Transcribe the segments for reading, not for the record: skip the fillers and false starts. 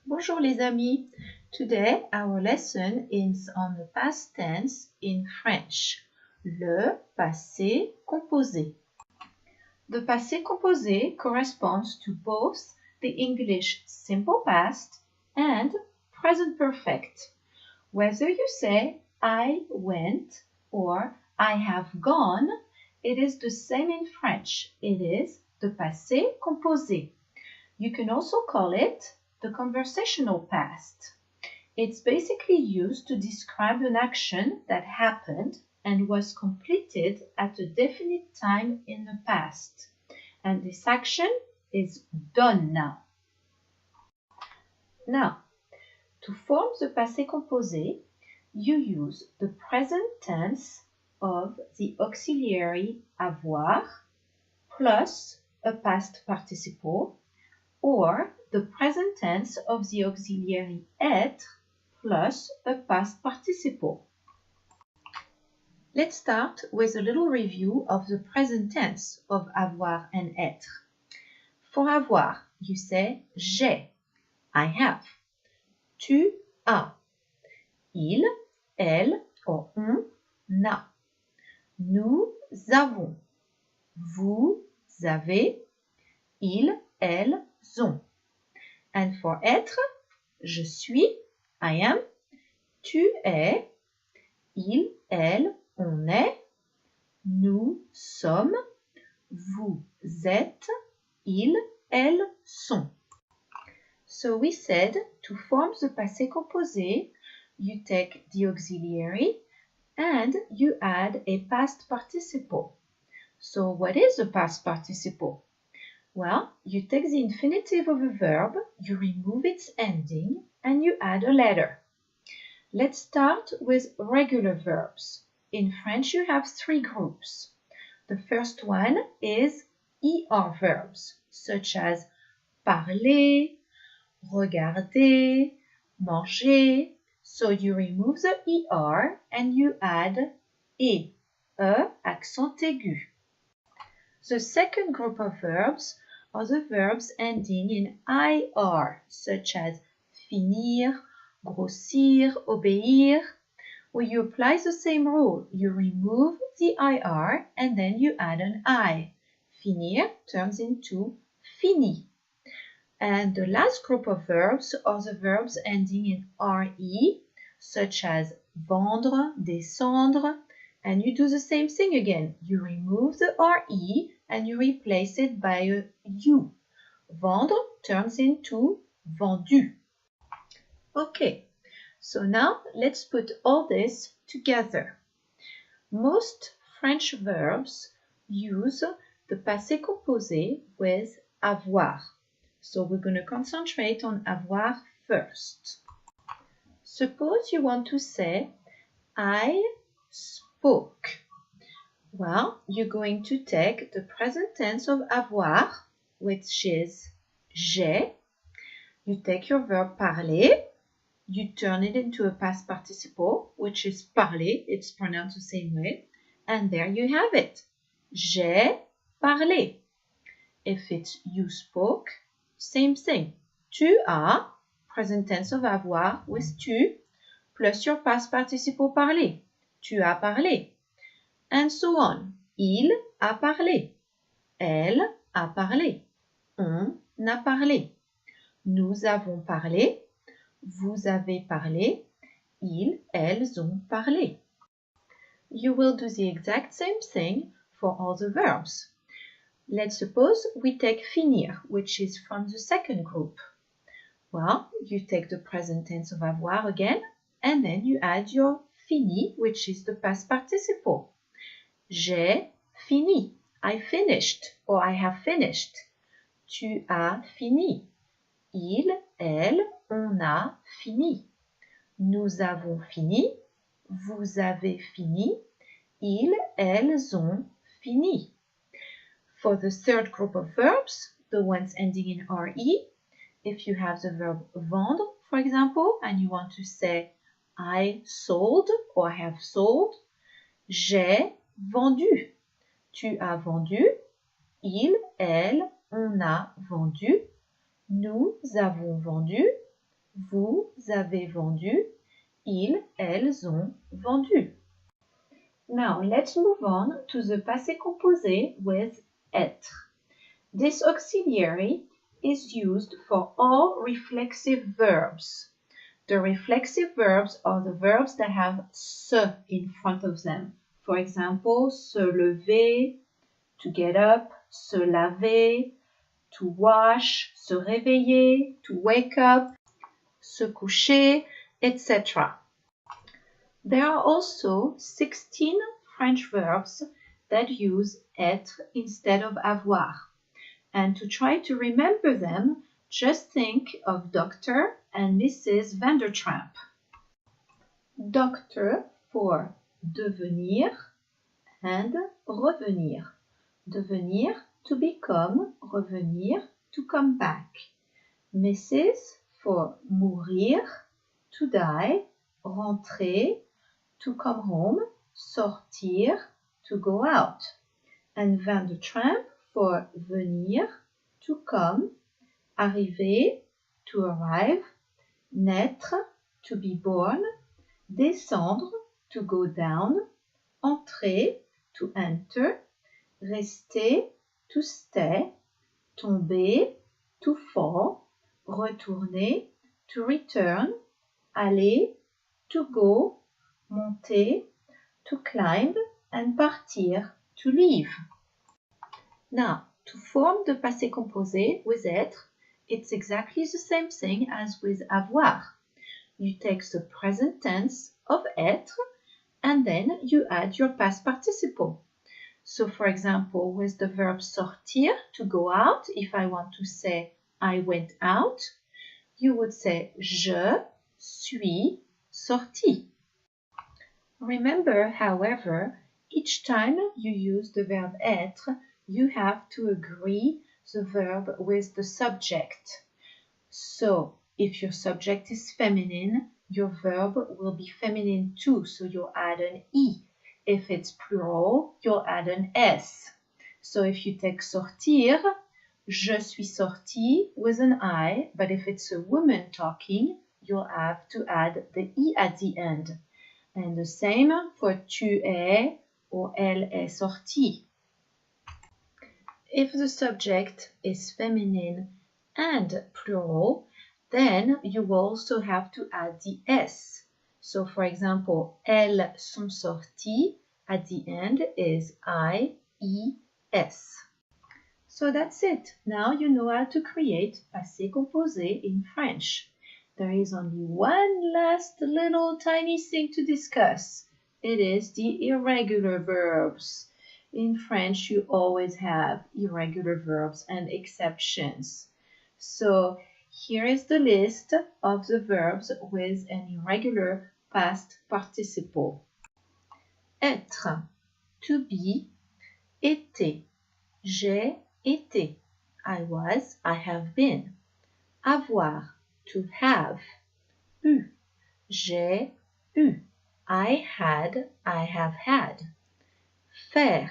Bonjour les amis. Today our lesson is on the past tense in French. Le passé composé. The passé composé corresponds to both the English simple past and present perfect. Whether you say I went or I have gone, it is the same in French. It is the passé composé. You can also call it the conversational past. It's basically used to describe an action that happened and was completed at a definite time in the past. And this action is done now. Now, to form the passé composé, you use the present tense of the auxiliary avoir plus a past participle, or the present tense of the auxiliary être plus a past participle. Let's start with a little review of the present tense of avoir and être. For avoir, you say j'ai, I have. Tu as. Il, elle or on a. Nous avons. Vous avez. Ils, elles ont. And for être, je suis, I am. Tu es. Il, elle, on est. Nous sommes. Vous êtes. Ils, elles sont. So we said to form the passé composé, you take the auxiliary and you add a past participle. So what is a past participle? Well, you take the infinitive of a verb, you remove its ending, and you add a letter. Let's start with regular verbs. In French, you have three groups. The first one is ER verbs, such as parler, regarder, manger. So you remove the ER and you add E, accent aigu. The second group of verbs are the verbs ending in IR, such as finir, grossir, obéir, where you apply the same rule. You remove the IR and then you add an I. Finir turns into fini. And the last group of verbs are the verbs ending in RE, such as vendre, descendre, and you do the same thing again. You remove the RE and you replace it by a U. Vendre turns into vendu. Okay, so now let's put all this together. Most French verbs use the passé composé with avoir. So we're going to concentrate on avoir first. Suppose you want to say, I spoke. Well, you're going to take the present tense of avoir, which is j'ai. You take your verb parler, you turn it into a past participle, which is parler, it's pronounced the same way, and there you have it. J'ai parlé. If it's you spoke, same thing. Tu as, present tense of avoir with tu, plus your past participle parler. Tu as parlé. And so on. Il a parlé. Elle a parlé. On a parlé. Nous avons parlé. Vous avez parlé. Ils, elles ont parlé. You will do the exact same thing for all the verbs. Let's suppose we take finir, which is from the second group. Well, you take the present tense of avoir again, and then you add your fini, which is the past participle. J'ai fini. I finished, or I have finished. Tu as fini. Il, elle, on a fini. Nous avons fini. Vous avez fini. Ils, elles ont fini. For the third group of verbs, the ones ending in RE, if you have the verb vendre, for example, and you want to say I sold or I have sold, j'ai vendu. Tu as vendu. Il, elle, on a vendu. Nous avons vendu. Vous avez vendu. Ils, elles ont vendu. Now let's move on to the passé composé with être. This auxiliary is used for all reflexive verbs. The reflexive verbs are the verbs that have se in front of them. For example, se lever, to get up, se laver, to wash, se réveiller, to wake up, se coucher, etc. There are also 16 French verbs that use être instead of avoir. And to try to remember them, just think of Dr. and Mrs. Vandertramp. Dr. for devenir and revenir. Devenir, to become, revenir, to come back. Mrs. for mourir, to die, rentrer, to come home, sortir, to go out. And Vandertramp for venir, to come, arriver, to arrive, naître, to be born, descendre, to go down, entrer, to enter, rester, to stay, tomber, to fall, retourner, to return, aller, to go, monter, to climb, and partir, to leave. Now, to form the passé composé with être, it's exactly the same thing as with avoir. You take the present tense of être and then you add your past participle. So, for example, with the verb sortir, to go out, if I want to say I went out, you would say je suis sorti. Remember, however, each time you use the verb être, you have to agree the verb with the subject. So, if your subject is feminine, your verb will be feminine too, so you'll add an E. If it's plural, you'll add an S. So if you take sortir, je suis sorti with an I, but if it's a woman talking, you'll have to add the E at the end. And the same for tu es or elle est sortie. If the subject is feminine and plural, then you will also have to add the S. So, for example, elles sont sorties, at the end is I-E-S. So that's it. Now you know how to create passé composé in French. There is only one last little tiny thing to discuss. It is the irregular verbs. In French, you always have irregular verbs and exceptions. So here is the list of the verbs with an irregular past participle. Être, to be, été, j'ai été, I was, I have been. Avoir, to have, eu, j'ai eu, I had, I have had. Faire,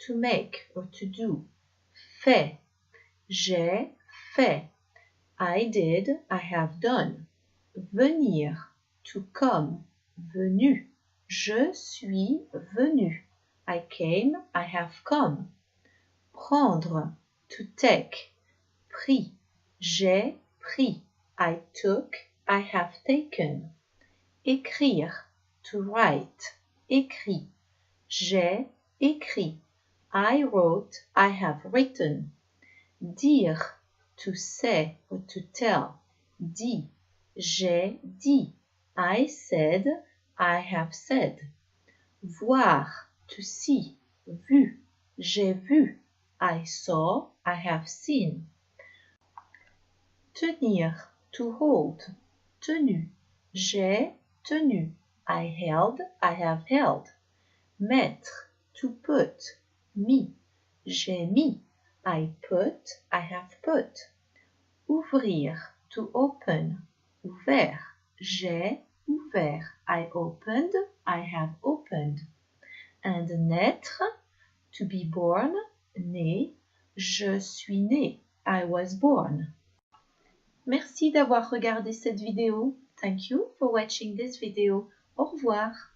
to make or to do, fait, j'ai fait, I did, I have done. Venir, to come, venu, je suis venu, I came, I have come. Prendre, to take, pris, j'ai pris, I took, I have taken. Écrire, to write, écrit, j'ai écrit, I wrote, I have written. Dire, to say or to tell, dit, j'ai dit, I said, I have said. Voir, to see, vu, j'ai vu, I saw, I have seen. Tenir, to hold, tenu, j'ai tenu, I held, I have held. Mettre, to put, mis, j'ai mis, I put, I have put. Ouvrir, to open, ouvert, j'ai ouvert, I opened, I have opened. And naître, to be born, né, je suis né, I was born. Merci d'avoir regardé cette vidéo. Thank you for watching this video. Au revoir.